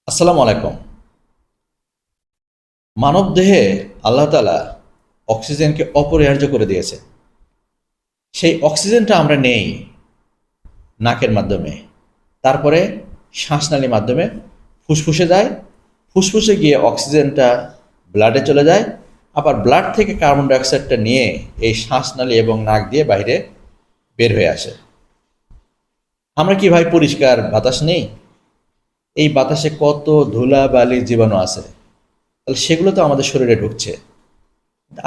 আসসালামু আলাইকুম। মানবদেহে আল্লাহ তাআলা অক্সিজেনকে অপরিহার্য করে দিয়েছে। সেই অক্সিজেনটা আমরা নেই নাকের মাধ্যমে, তারপরে শ্বাসনালীর মাধ্যমে ফুসফুসে যায়, ফুসফুসে গিয়ে অক্সিজেনটা ব্লাডে চলে যায়, আবার ব্লাড থেকে কার্বন ডাইঅক্সাইডটা নিয়ে এই শ্বাসনালী এবং নাক দিয়ে বাইরে বের হয়ে আসে। আমরা কি ভাই পরিষ্কার বাতাস নেই? এই বাতাসে কত ধুলাবালি জীবাণু আছে, তাহলে সেগুলো তো আমাদের শরীরে ঢুকছে।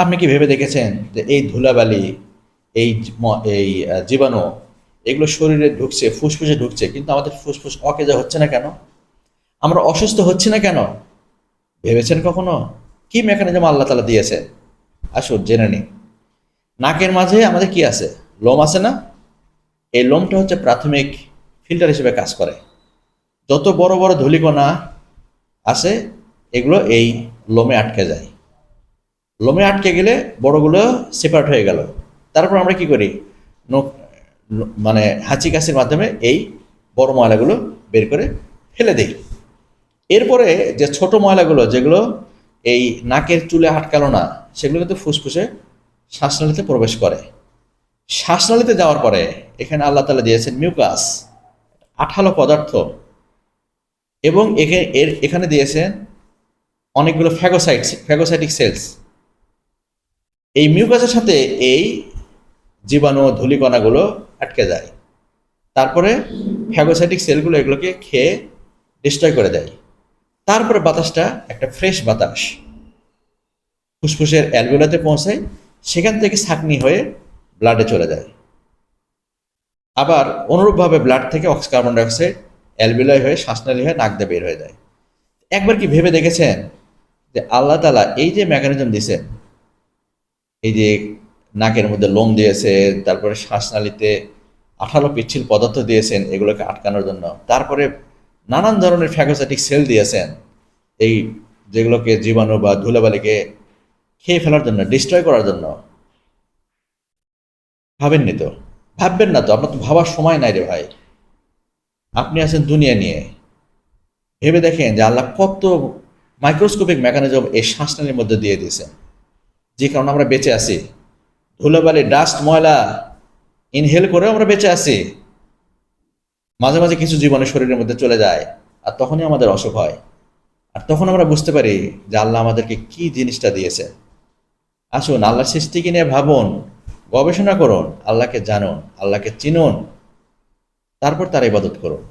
আপনি কি ভেবে দেখেছেন যে এই ধুলাবালি, এই জীবাণু, এগুলো শরীরে ঢুকছে, ফুসফুসে ঢুকছে, কিন্তু আমাদের ফুসফুস অকেজো হচ্ছে না কেন? আমরা অসুস্থ হচ্ছি না কেন? ভেবেছেন কখনো কি মেকানিজম আল্লাহ তালা দিয়েছে? আসুন জেনে নিই। নাকের মাঝে আমাদের কি আছে? লোম আছে না? এই লোমটা হচ্ছে প্রাথমিক ফিল্টার হিসেবে কাজ করে। যত বড় বড় ধূলিকণা আছে, এগুলো এই লোমে আটকে যায়। লোমে আটকে গেলে বড়গুলো সেপারেট হয়ে গেল। তারপর আমরা কি করি? মানে হাঁচি কাশির মাধ্যমে এই বড় ময়লাগুলো বের করে ফেলে দিই। এরপরে যে ছোট ময়লাগুলো, যেগুলো এই নাকের চুলে আটকালো না, সেগুলো কিন্তু ফুসফুসে শ্বাসনালীতে প্রবেশ করে। শ্বাসনালীতে যাওয়ার পরে এখানে আল্লাহ তাআলা দিয়েছেন মিউকাস, আঠালো পদার্থ, এবং এখানে দিয়েছেন অনেকগুলো ফ্যাগোসাইটিক সেলস। এই মিউকাসের সাথে এই জীবাণু ধূলিকণাগুলো আটকে যায়। তারপরে ফ্যাগোসাইটিক সেলগুলো এগুলোকে খেয়ে ডিস্ট্রয় করে দেয়। তারপরে বাতাসটা একটা ফ্রেশ বাতাস ফুসফুসের অ্যালভিওলাতে পৌঁছায়, সেখান থেকে ছাঁকনি হয়ে ব্লাডে চলে যায়। আবার অনুরূপভাবে ব্লাড থেকে কার্বন ডাইঅক্সাইড অ্যালভিওলাই হয়ে শ্বাসনালী হয়ে নাক দিয়ে বের হয়ে যায়। একবার কি ভেবে দেখেছেন যে আল্লাহ তাআলা এই যে মেকানিজম দিয়েছেন, এই যে নাকের মধ্যে লোম দিয়েছে, তারপরে শ্বাসনালীতে আঠালো পিচ্ছিল পদার্থ দিয়েছেন এগুলোকে আটকানোর জন্য, তারপরে নানান ধরনের ফ্যাগোসাইটিক সেল দিয়েছেন এই যেগুলোকে জীবাণু বা ধুলাবালিকে খেয়ে ফেলার জন্য, ডিস্ট্রয় করার জন্য। ভাবেননি তো? ভাববেন না তো? আপনার তো ভাবার সময় নাই রে ভাই। আপনি আছেন দুনিয়া নিয়ে। ভেবে দেখেন যে আল্লাহ কত মাইক্রোস্কোপিক মেকানিজম এই শ্বাসনালীর মধ্যে দিয়ে দিয়েছেন, যে কারণে আমরা বেঁচে আছি। ধুলাবালি, ডাস্ট, ময়লা ইনহেল করে আমরা বেঁচে আছি। মাঝে মাঝে কিছু জীবাণু শরীরের মধ্যে চলে যায়, আর তখনই আমাদের অসুখ হয়। আর তখন আমরা বুঝতে পারি যে আল্লাহ আমাদেরকে কি জিনিসটা দিয়েছে। আসুন আল্লাহর সৃষ্টিকে নিয়ে ভাবুন, গবেষণা করুন, আল্লাহকে জানুন, আল্লাহকে চিনুন, তারপর তার ইবাদত করুন।